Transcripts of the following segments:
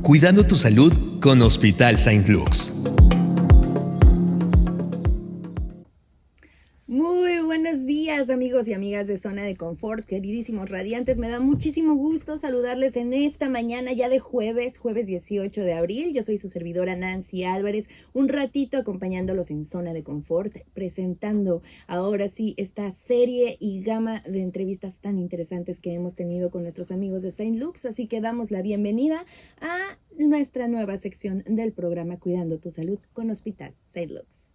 Cuidando tu salud con Hospital Saint Luke's. Muy buenos días, amigos y amigas de Zona de Confort, queridísimos radiantes. Me da muchísimo gusto saludarles en esta mañana ya de jueves 18 de abril. Yo soy su servidora Nancy Álvarez, un ratito acompañándolos en Zona de Confort, presentando ahora sí esta serie y gama de entrevistas tan interesantes que hemos tenido con nuestros amigos de Saint Luke's. Así que damos la bienvenida a nuestra nueva sección del programa Cuidando tu Salud con Hospital Saint Luke's.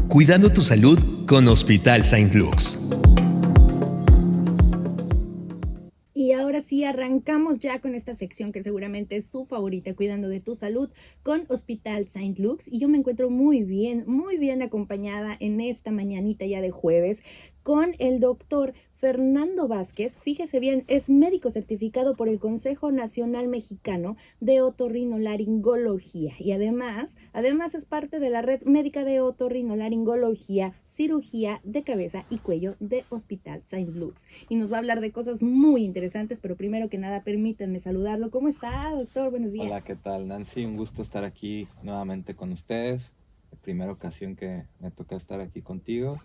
Cuidando tu salud con Hospital Saint Luke's. Y ahora sí, arrancamos ya con esta sección que seguramente es su favorita, Cuidando de tu Salud, con Hospital Saint Luke's. Y yo me encuentro muy bien acompañada en esta mañanita ya de jueves con el doctor Fernando Vázquez. Fíjese bien, es médico certificado por el Consejo Nacional Mexicano de Otorrinolaringología y además es parte de la Red Médica de Otorrinolaringología, Cirugía de Cabeza y Cuello de Hospital Saint Luke's. Y nos va a hablar de cosas muy interesantes, pero primero que nada, permítanme saludarlo. ¿Cómo está, doctor? Buenos días. Hola, ¿qué tal, Nancy? Un gusto estar aquí nuevamente con ustedes. La primera ocasión que me toca estar aquí contigo.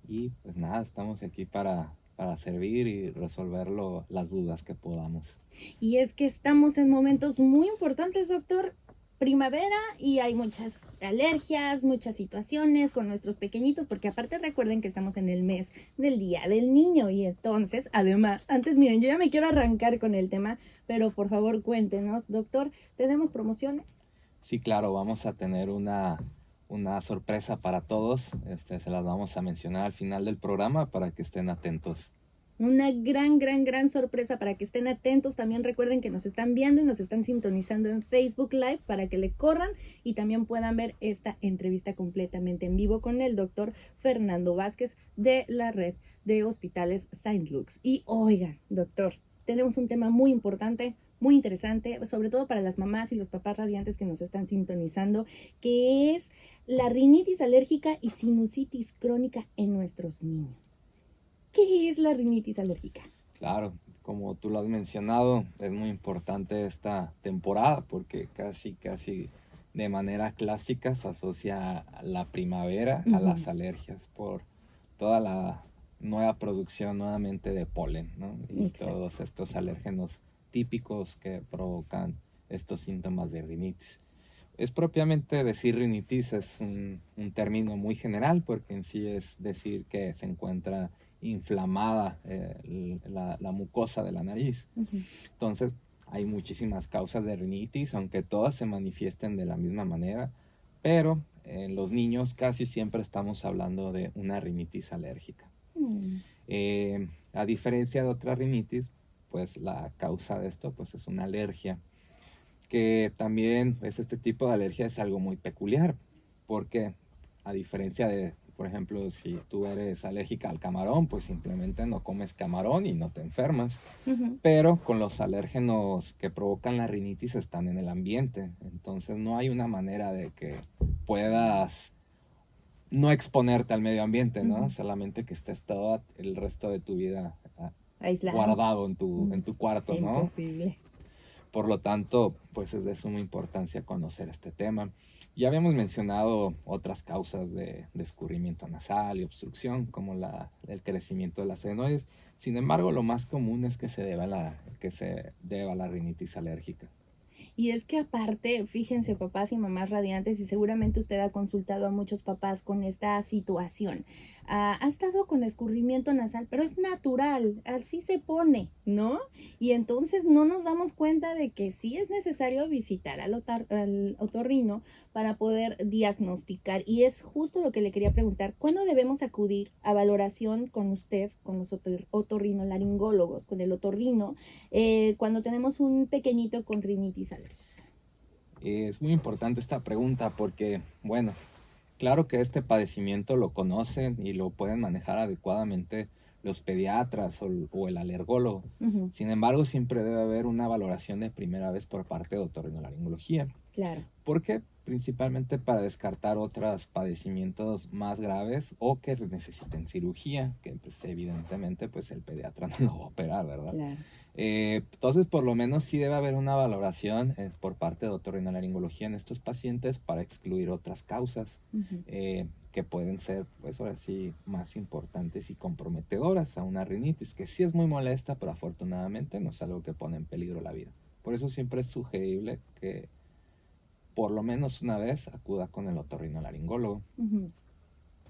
Y pues nada, estamos aquí para servir y resolver las dudas que podamos. Y es que estamos en momentos muy importantes, doctor. Primavera y hay muchas alergias, muchas situaciones con nuestros pequeñitos, porque aparte recuerden que estamos en el mes del Día del Niño y entonces, además, miren, yo ya me quiero arrancar con el tema, pero por favor cuéntenos, doctor, ¿tenemos promociones? Sí, claro, vamos a tener una sorpresa para todos. Se las vamos a mencionar al final del programa para que estén atentos. Una gran sorpresa para que estén atentos. También recuerden que nos están viendo y nos están sintonizando en Facebook Live para que le corran y también puedan ver esta entrevista completamente en vivo con el doctor Fernando Vázquez de la Red de Hospitales Saint Luke's. Y oiga, doctor, tenemos un tema muy importante, muy interesante, sobre todo para las mamás y los papás radiantes que nos están sintonizando, que es la rinitis alérgica y sinusitis crónica en nuestros niños. ¿Qué es la rinitis alérgica? Claro, como tú lo has mencionado, es muy importante esta temporada porque casi de manera clásica se asocia a la primavera, a las alergias por toda la nueva producción nuevamente de polen, ¿no? Y Exacto. Todos estos alérgenos típicos que provocan estos síntomas de rinitis. Es propiamente decir rinitis, es un término muy general porque en sí es decir que se encuentra inflamada la mucosa de la nariz. Entonces hay muchísimas causas de rinitis, aunque todas se manifiesten de la misma manera, pero en los niños casi siempre estamos hablando de una rinitis alérgica. A diferencia de otra rinitis, pues la causa de esto pues es una alergia, que también este tipo de alergia es algo muy peculiar, porque a diferencia de, por ejemplo, si tú eres alérgica al camarón, pues simplemente no comes camarón y no te enfermas. Pero con los alérgenos que provocan la rinitis están en el ambiente, entonces no hay una manera de que puedas no exponerte al medio ambiente, ¿no? Solamente que estés todo el resto de tu vida aislado, guardado en tu cuarto, ¿no? Imposible. Por lo tanto, pues es de suma importancia conocer este tema. Ya habíamos mencionado otras causas de escurrimiento nasal y obstrucción, como el crecimiento de las adenoides. Sin embargo, lo más común es que se deba a la rinitis alérgica. Y es que aparte, fíjense, papás y mamás radiantes, y seguramente usted ha consultado a muchos papás con esta situación. Ha estado con escurrimiento nasal, pero es natural, así se pone, ¿no? Y entonces no nos damos cuenta de que sí es necesario visitar al otorrino para poder diagnosticar. Y es justo lo que le quería preguntar, ¿cuándo debemos acudir a valoración con usted, con los otorrinolaringólogos, con el otorrino, cuando tenemos un pequeñito con rinitis alérgica? Es muy importante esta pregunta porque, bueno, claro que este padecimiento lo conocen y lo pueden manejar adecuadamente los pediatras o el alergólogo. Sin embargo, siempre debe haber una valoración de primera vez por parte de otorrinolaringología. Claro. ¿Por qué? Principalmente para descartar otros padecimientos más graves o que necesiten cirugía, que pues, evidentemente pues el pediatra no lo va a operar, ¿verdad? Claro. Entonces, por lo menos sí debe haber una valoración por parte de otorrinolaringología en estos pacientes para excluir otras causas Ujú. que pueden ser, pues ahora sí, más importantes y comprometedoras a una rinitis, que sí es muy molesta, pero afortunadamente no es algo que pone en peligro la vida. Por eso siempre es sugerible que por lo menos una vez acuda con el otorrinolaringólogo. Ujú.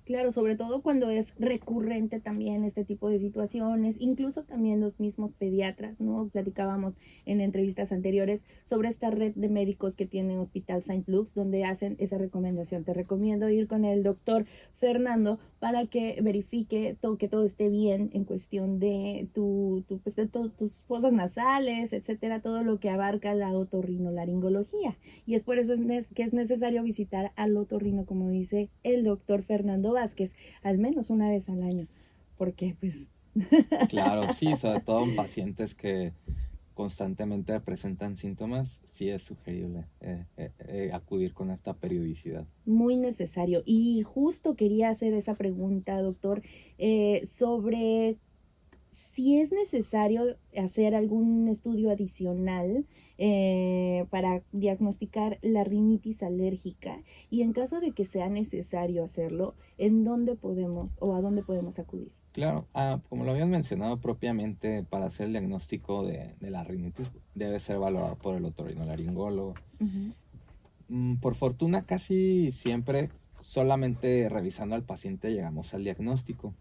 Claro, sobre todo cuando es recurrente también este tipo de situaciones, incluso también los mismos pediatras, ¿no? Platicábamos en entrevistas anteriores sobre esta red de médicos que tiene Hospital Saint Luke's, donde hacen esa recomendación. Te recomiendo ir con el doctor Fernando para que verifique que todo esté bien en cuestión de pues, de tus fosas nasales, etcétera, todo lo que abarca la otorrinolaringología. Y es por eso que es necesario visitar al otorrino, como dice el doctor Fernando Vázquez, al menos una vez al año, porque pues... Claro, sí, sobre todo en pacientes que constantemente presentan síntomas, sí es sugerible acudir con esta periodicidad. Muy necesario. Y justo quería hacer esa pregunta, doctor, sobre si es necesario hacer algún estudio adicional para diagnosticar la rinitis alérgica y en caso de que sea necesario hacerlo, ¿en dónde podemos o a dónde podemos acudir? Claro, como lo habían mencionado propiamente, para hacer el diagnóstico de la rinitis debe ser valorado por el otorrinolaringólogo. Ujú. Por fortuna, casi siempre solamente revisando al paciente llegamos al diagnóstico.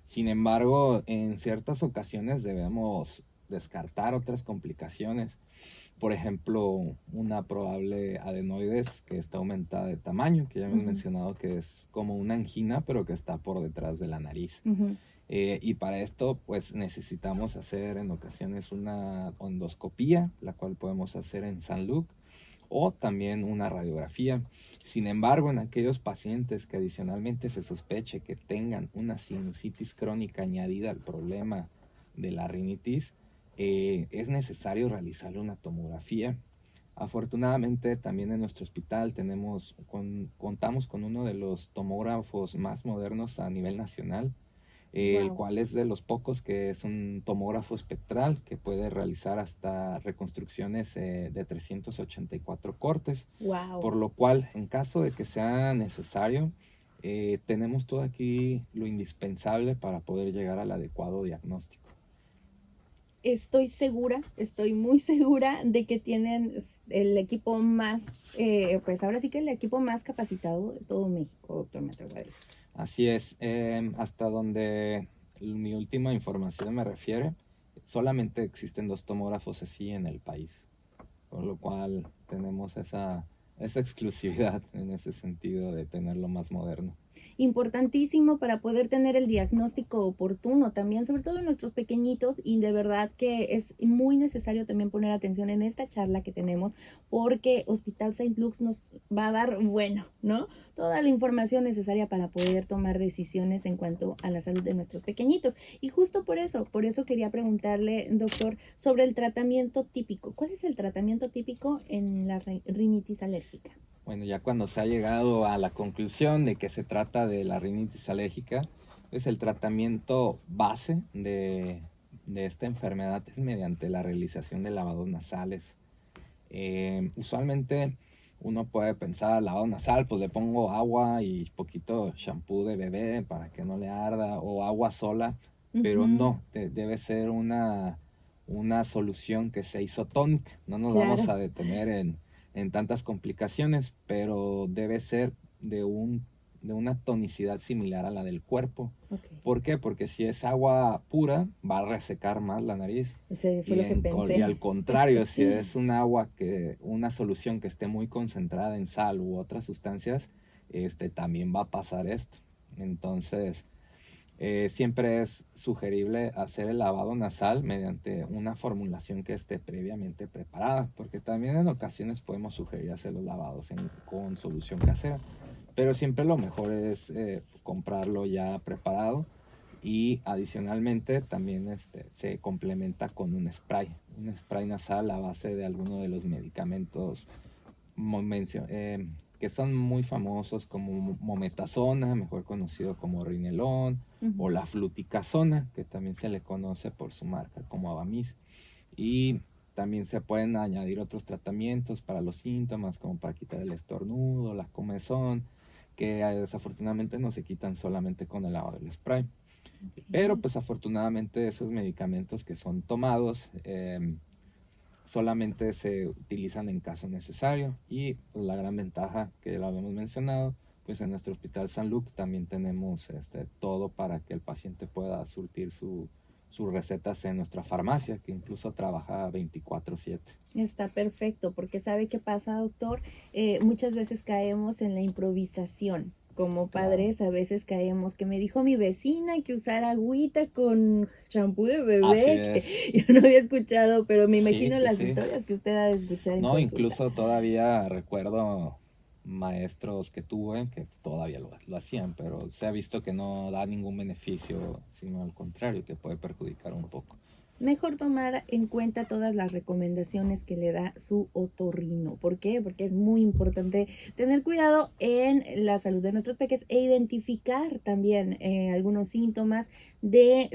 Sin embargo, en ciertas ocasiones debemos descartar otras complicaciones. Por ejemplo, una probable adenoides que está aumentada de tamaño, que ya hemos Ujú. mencionado que es como una angina, pero que está por detrás de la nariz. Ujú. Y para esto, pues necesitamos hacer en ocasiones una endoscopía, la cual podemos hacer en San Luc, o también una radiografía. Sin embargo, en aquellos pacientes que adicionalmente se sospeche que tengan una sinusitis crónica añadida al problema de la rinitis, es necesario realizarle una tomografía. Afortunadamente, también en nuestro hospital contamos con uno de los tomógrafos más modernos a nivel nacional, el Wow. cual es de los pocos que es un tomógrafo espectral que puede realizar hasta reconstrucciones de 384 cortes, Wow. por lo cual, en caso de que sea necesario, tenemos todo aquí lo indispensable para poder llegar al adecuado diagnóstico. Estoy segura, estoy muy segura de que tienen el equipo más, pues ahora sí que el equipo más capacitado de todo México, doctor, me atrevo a decir. Así es, hasta donde mi última información me refiere, solamente existen 2 tomógrafos así en el país, por lo cual tenemos esa exclusividad en ese sentido de tenerlo más moderno. Importantísimo para poder tener el diagnóstico oportuno también, sobre todo en nuestros pequeñitos, y de verdad que es muy necesario también poner atención en esta charla que tenemos porque Hospital Saint Luke's nos va a dar, bueno, ¿no? Toda la información necesaria para poder tomar decisiones en cuanto a la salud de nuestros pequeñitos. Y justo por eso quería preguntarle, doctor, sobre el tratamiento típico. ¿Cuál es el tratamiento típico en la rinitis alérgica? Bueno, ya cuando se ha llegado a la conclusión de que se trata de la rinitis alérgica, pues el tratamiento base de esta enfermedad es mediante la realización de lavados nasales. Usualmente uno puede pensar lavado nasal, pues le pongo agua y poquito shampoo de bebé para que no le arda o agua sola, pero Ujú. no, debe ser una solución que sea isotónica. No nos vamos Claro. a detener en tantas complicaciones, pero debe ser de una tonicidad similar a la del cuerpo. Ok. ¿Por qué? Porque si es agua pura, va a resecar más la nariz. Ese fue Y, lo que y pensé. al contrario, si es un agua una solución que esté muy concentrada en sal u otras sustancias, también va a pasar esto. Entonces, siempre es sugerible hacer el lavado nasal mediante una formulación que esté previamente preparada, porque también en ocasiones podemos sugerir hacer los lavados con solución casera, pero siempre lo mejor es comprarlo ya preparado y adicionalmente también se complementa con un spray nasal a base de alguno de los medicamentos que son muy famosos como mometasona, mejor conocido como rinelón, o la fluticasona, que también se le conoce por su marca como Avamis. Y también se pueden añadir otros tratamientos para los síntomas, como para quitar el estornudo, la comezón, que desafortunadamente no se quitan solamente con el lavado del spray. Pero pues afortunadamente esos medicamentos que son tomados solamente se utilizan en caso necesario, y pues, la gran ventaja que lo habíamos mencionado, pues en nuestro Hospital San Luke también tenemos todo para que el paciente pueda surtir sus recetas en nuestra farmacia, que incluso trabaja 24/7. Está perfecto, porque ¿sabe qué pasa, doctor? Muchas veces caemos en la improvisación. Como padres a veces caemos, que me dijo mi vecina que usara agüita con champú de Así bebé, que es. yo no había escuchado, pero me Sí, imagino sí, las sí. historias que usted ha de escuchar en No, consulta. incluso todavía recuerdo maestros que tuve que todavía lo hacían, pero se ha visto que no da ningún beneficio, sino al contrario, que puede perjudicar un poco. Mejor tomar en cuenta todas las recomendaciones que le da su otorrino. ¿Por qué? Porque es muy importante tener cuidado en la salud de nuestros peques e identificar también algunos síntomas de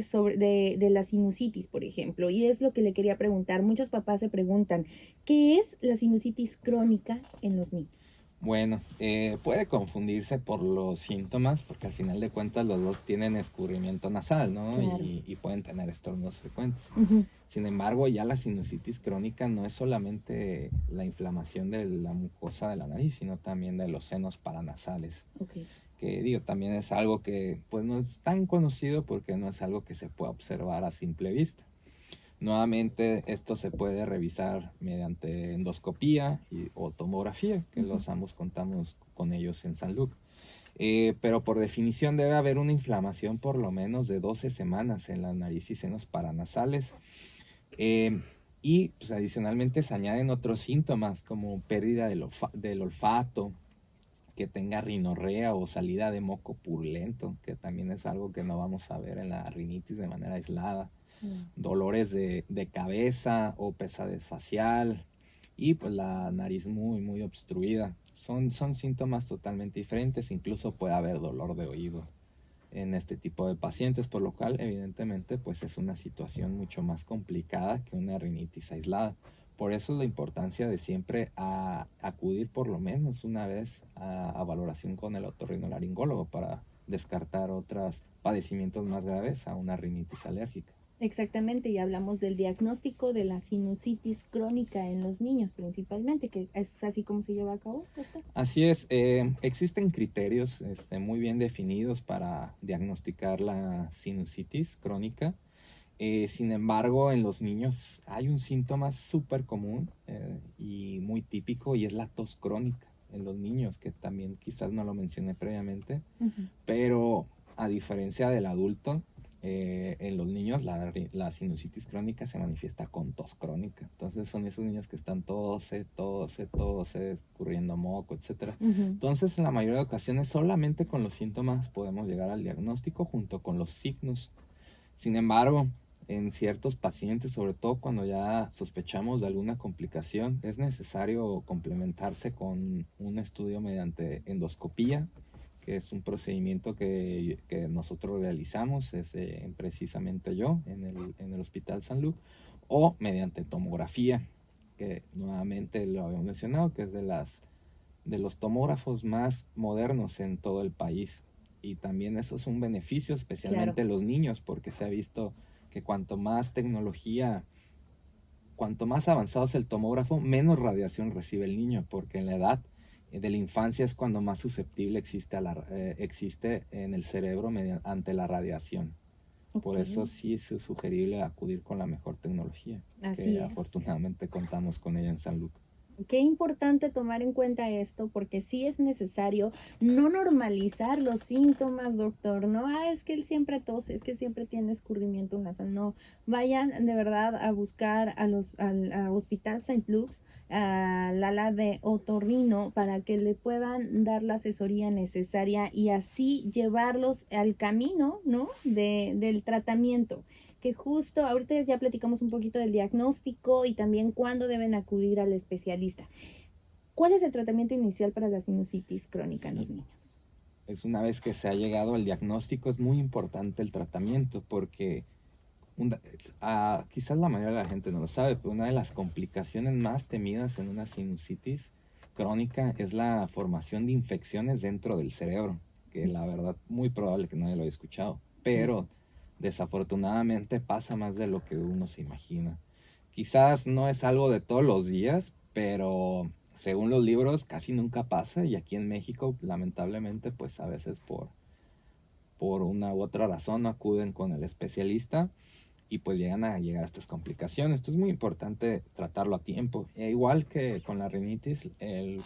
la sinusitis, por ejemplo. Y es lo que le quería preguntar. Muchos papás se preguntan, ¿qué es la sinusitis crónica en los niños? Bueno, puede confundirse por los síntomas, porque al final de cuentas los dos tienen escurrimiento nasal, ¿no? Claro. Y pueden tener estornudos frecuentes. Ujú. Sin embargo, ya la sinusitis crónica no es solamente la inflamación de la mucosa de la nariz, sino también de los senos paranasales. Ok. Que digo, también es algo que pues no es tan conocido porque no es algo que se pueda observar a simple vista. Nuevamente, esto se puede revisar mediante endoscopía o tomografía, que los ambos contamos con ellos en San Luke. Pero por definición debe haber una inflamación por lo menos de 12 semanas en la nariz y senos paranasales. Y pues, adicionalmente se añaden otros síntomas como pérdida del olfato, que tenga rinorrea o salida de moco purulento, que también es algo que no vamos a ver en la rinitis de manera aislada. Dolores de cabeza o pesadez facial, y pues la nariz muy obstruida. Son síntomas totalmente diferentes, incluso puede haber dolor de oído en este tipo de pacientes, por lo cual evidentemente pues es una situación mucho más complicada que una rinitis aislada. Por eso la importancia de siempre acudir por lo menos una vez a valoración con el otorrinolaringólogo para descartar otros padecimientos más graves a una rinitis alérgica. Exactamente, y hablamos del diagnóstico de la sinusitis crónica en los niños principalmente, que es así como se lleva a cabo, doctor. Así es, existen criterios muy bien definidos para diagnosticar la sinusitis crónica. Sin embargo, en los niños hay un síntoma súper común y muy típico, y es la tos crónica en los niños, que también quizás no lo mencioné previamente, pero a diferencia del adulto, en los niños la sinusitis crónica se manifiesta con tos crónica. Entonces son esos niños que están tose, escurriendo moco, etc. Entonces en la mayoría de ocasiones solamente con los síntomas podemos llegar al diagnóstico junto con los signos. Sin embargo, en ciertos pacientes, sobre todo cuando ya sospechamos de alguna complicación, es necesario complementarse con un estudio mediante endoscopía, que es un procedimiento que nosotros realizamos, precisamente yo, en el Hospital San Luke, o mediante tomografía, que nuevamente lo habíamos mencionado, que es de los tomógrafos más modernos en todo el país. Y también eso es un beneficio, especialmente en los niños, porque se ha visto que cuanto más tecnología, cuanto más avanzado es el tomógrafo, menos radiación recibe el niño, porque en la edad de la infancia es cuando más susceptible existe en el cerebro ante la radiación. Por eso sí es sugerible acudir con la mejor tecnología, que afortunadamente contamos con ella en San Luke. Qué importante tomar en cuenta esto, porque sí es necesario no normalizar los síntomas, doctor. No, es que él siempre tose, es que siempre tiene escurrimiento nasal. No, vayan de verdad a buscar al Hospital St. Luke's, al ala de otorrino, para que le puedan dar la asesoría necesaria y así llevarlos al camino, ¿no? Del tratamiento. Que justo ahorita ya platicamos un poquito del diagnóstico y también cuándo deben acudir al especialista. ¿Cuál es el tratamiento inicial para la sinusitis crónica en los niños? Es una vez que se ha llegado al diagnóstico, es muy importante el tratamiento porque quizás la mayoría de la gente no lo sabe, pero una de las complicaciones más temidas en una sinusitis crónica es la formación de infecciones dentro del cerebro, que la verdad muy probable que nadie lo haya escuchado, pero desafortunadamente pasa más de lo que uno se imagina. Quizás no es algo de todos los días, pero según los libros casi nunca pasa, y aquí en México lamentablemente pues a veces por una u otra razón no acuden con el especialista y pues llegan a estas complicaciones. Esto es muy importante tratarlo a tiempo. Igual que con la rinitis, el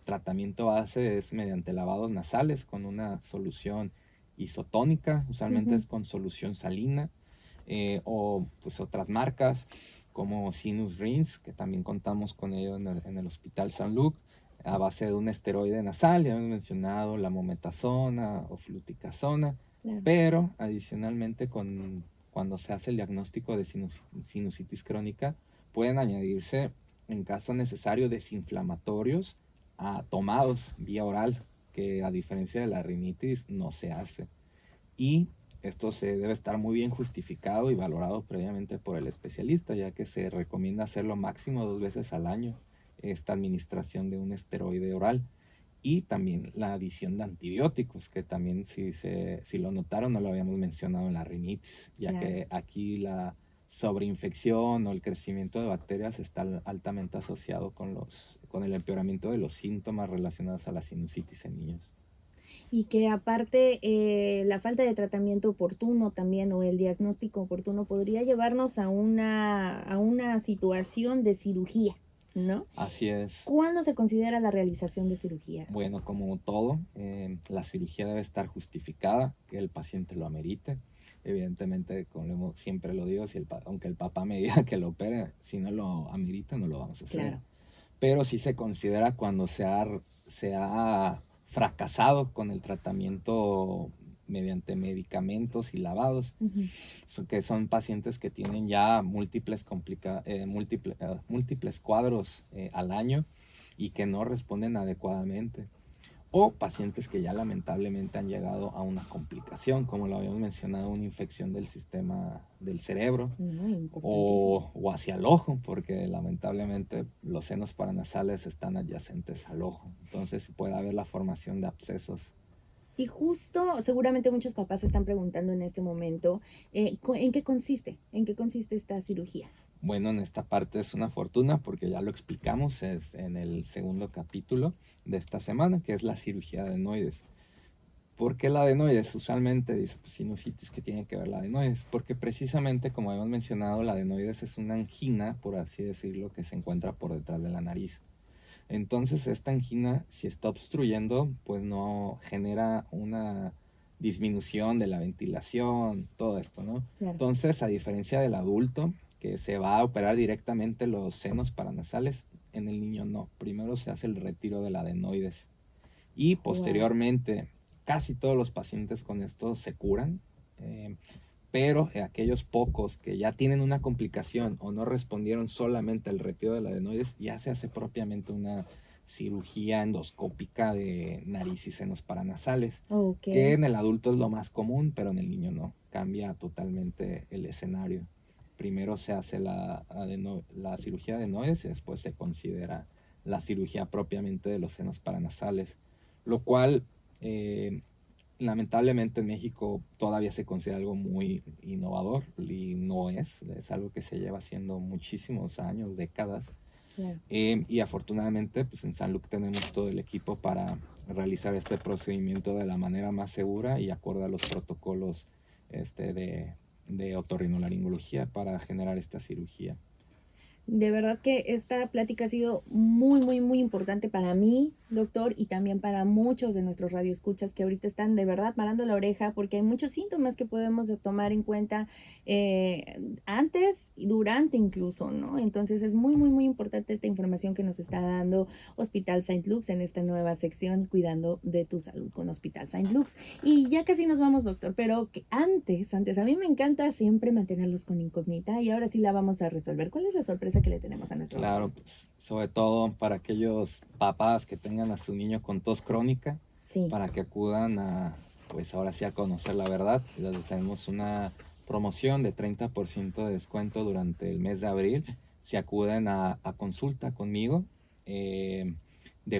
tratamiento base es mediante lavados nasales con una solución isotónica, usualmente es con solución salina, o pues otras marcas como Sinus Rinse, que también contamos con ello en el Hospital San Luc, a base de un esteroide nasal, ya hemos mencionado la mometasona o fluticasona, pero adicionalmente cuando se hace el diagnóstico de sinusitis crónica, pueden añadirse, en caso necesario, desinflamatorios tomados vía oral, que a diferencia de la rinitis no se hace. Y esto se debe estar muy bien justificado y valorado previamente por el especialista, ya que se recomienda hacerlo máximo 2 veces al año, esta administración de un esteroide oral. Y también la adición de antibióticos, que también si lo notaron no lo habíamos mencionado en la rinitis, ya que aquí la sobreinfección o el crecimiento de bacterias está altamente asociado con el empeoramiento de los síntomas relacionados a la sinusitis en niños. Y que aparte la falta de tratamiento oportuno también o el diagnóstico oportuno podría llevarnos a una situación de cirugía, ¿no? Así es. ¿Cuándo se considera la realización de cirugía? Bueno, como todo, la cirugía debe estar justificada, que el paciente lo amerite. Evidentemente, como siempre lo digo, aunque el papá me diga que lo opere, si no lo amerita, no lo vamos a hacer. Claro. Pero sí se considera cuando se ha fracasado con el tratamiento mediante medicamentos y lavados, que son pacientes que tienen ya múltiples cuadros al año y que no responden adecuadamente, o pacientes que ya lamentablemente han llegado a una complicación, como lo habíamos mencionado, una infección del sistema del cerebro, o hacia el ojo, porque lamentablemente los senos paranasales están adyacentes al ojo, entonces puede haber la formación de abscesos. Y justo, seguramente muchos papás se están preguntando en este momento, ¿en qué consiste? ¿En qué consiste esta cirugía? Bueno, en esta parte es una fortuna porque ya lo explicamos en el segundo capítulo de esta semana, que es la cirugía de adenoides. ¿Por qué la adenoides? Usualmente dice, pues sinusitis, ¿qué tiene que ver la adenoides? Porque precisamente, como hemos mencionado, la adenoides es una angina, por así decirlo, que se encuentra por detrás de la nariz. Entonces, esta angina, si está obstruyendo, pues no genera una disminución de la ventilación, todo esto, ¿no? Claro. Entonces, a diferencia del adulto, que se va a operar directamente los senos paranasales, en el niño no. Primero se hace el retiro de la adenoides y posteriormente casi todos los pacientes con esto se curan, pero aquellos pocos que ya tienen una complicación o no respondieron solamente al retiro de la adenoides, ya se hace propiamente una cirugía endoscópica de nariz y senos paranasales, que en el adulto es lo más común, pero en el niño no. Cambia totalmente el escenario. Primero se hace la cirugía de adenoides y después se considera la cirugía propiamente de los senos paranasales, lo cual lamentablemente en México todavía se considera algo muy innovador y no es algo que se lleva haciendo muchísimos años, décadas. Claro. Y afortunadamente pues en San Luc tenemos todo el equipo para realizar este procedimiento de la manera más segura y acorde a los protocolos de otorrinolaringología para generar esta cirugía. De verdad que esta plática ha sido muy, muy, muy importante para mí, doctor, y también para muchos de nuestros radioescuchas que ahorita están de verdad parando la oreja porque hay muchos síntomas que podemos tomar en cuenta antes y durante incluso, ¿no? Entonces es muy, muy, muy importante esta información que nos está dando Hospital Saint Luke's en esta nueva sección Cuidando de tu Salud con Hospital Saint Luke's. Y ya casi nos vamos, doctor, pero que antes, a mí me encanta siempre mantenerlos con incógnita y ahora sí la vamos a resolver. ¿Cuál es la sorpresa confianza que le tenemos a nuestro Claro, doctor. pues, sobre todo para aquellos papás que tengan a su niño con tos crónica, Sí. para que acudan a, pues ahora sí, a conocer la verdad. Les tenemos una promoción de 30% de descuento durante el mes de abril si acuden a consulta conmigo de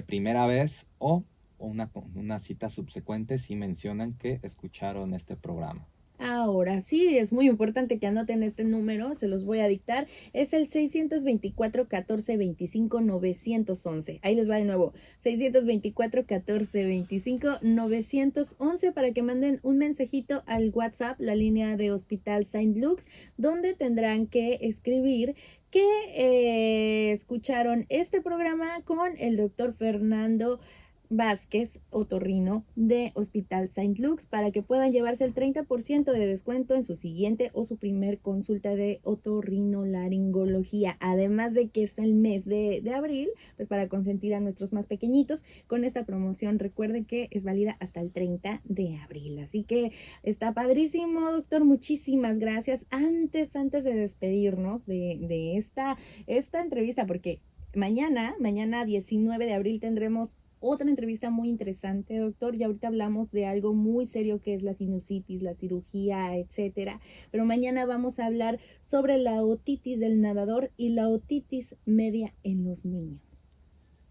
primera vez o una cita subsecuente si mencionan que escucharon este programa. Ahora sí, es muy importante que anoten este número, se los voy a dictar. Es el 624-1425-911. Ahí les va de nuevo, 624-1425-911 para que manden un mensajito al WhatsApp, la línea de Hospital Saint Luke's, donde tendrán que escribir que escucharon este programa con el doctor Fernando Vázquez, otorrino de Hospital Saint Luke's, para que puedan llevarse el 30% de descuento en su siguiente o su primer consulta de otorrinolaringología. Además de que es el mes de abril, pues para consentir a nuestros más pequeñitos con esta promoción. Recuerden que es válida hasta el 30 de abril. Así que está padrísimo, doctor. Muchísimas gracias. Antes de despedirnos de esta entrevista, porque mañana 19 de abril tendremos otra entrevista muy interesante, doctor. Y ahorita hablamos de algo muy serio que es la sinusitis, la cirugía, etcétera. Pero mañana vamos a hablar sobre la otitis del nadador y la otitis media en los niños.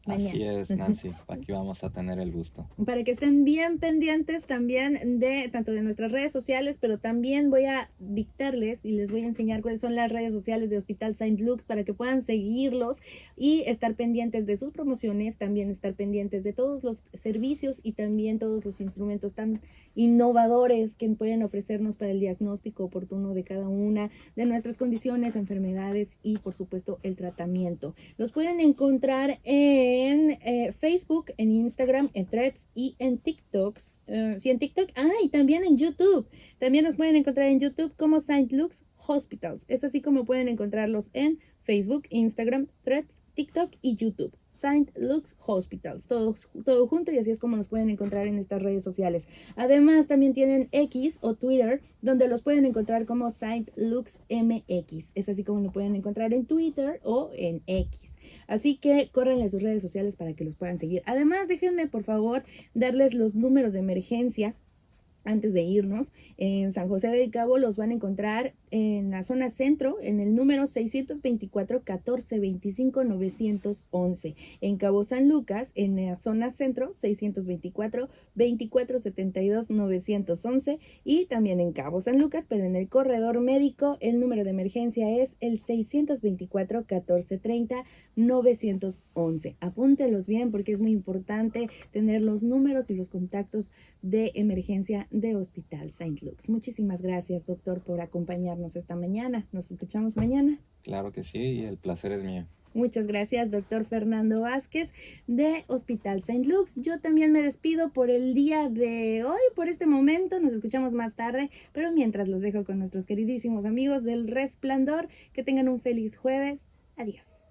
Mañana. Así es, Nancy. Aquí vamos a tener el gusto. Para que estén bien pendientes también de tanto de nuestras redes sociales, pero también voy a dictarles y les voy a enseñar cuáles son las redes sociales de Hospital Saint Luke's para que puedan seguirlos y estar pendientes de sus promociones, también estar pendientes de todos los servicios y también todos los instrumentos tan innovadores que pueden ofrecernos para el diagnóstico oportuno de cada una de nuestras condiciones, enfermedades y por supuesto el tratamiento. Los pueden encontrar en Facebook, en Instagram, en Threads y en TikToks. Sí, en TikTok. Y también en YouTube. También los pueden encontrar en YouTube como Saint Luke's Hospitals. Es así como pueden encontrarlos en Facebook, Instagram, Threads, TikTok y YouTube. Saint Luke's Hospitals. Todo junto y así es como nos pueden encontrar en estas redes sociales. Además, también tienen X o Twitter, donde los pueden encontrar como Saint Luke's MX. Es así como lo pueden encontrar en Twitter o en X. Así que corren a sus redes sociales para que los puedan seguir. Además, déjenme por favor darles los números de emergencia. Antes de irnos, en San José del Cabo los van a encontrar en la zona centro, en el número 624-1425-911. En Cabo San Lucas, en la zona centro, 624-2472-911. Y también en Cabo San Lucas, pero en el corredor médico, el número de emergencia es el 624-1430-911. Apúntenlos bien porque es muy importante tener los números y los contactos de emergencia de Hospital Saint Luke's. Muchísimas gracias, doctor, por acompañarnos esta mañana. Nos escuchamos mañana. Claro que sí, y el placer es mío. Muchas gracias, doctor Fernando Vázquez de Hospital Saint Luke's. Yo también me despido por el día de hoy, por este momento. Nos escuchamos más tarde, pero mientras los dejo con nuestros queridísimos amigos del Resplandor. Que tengan un feliz jueves. Adiós.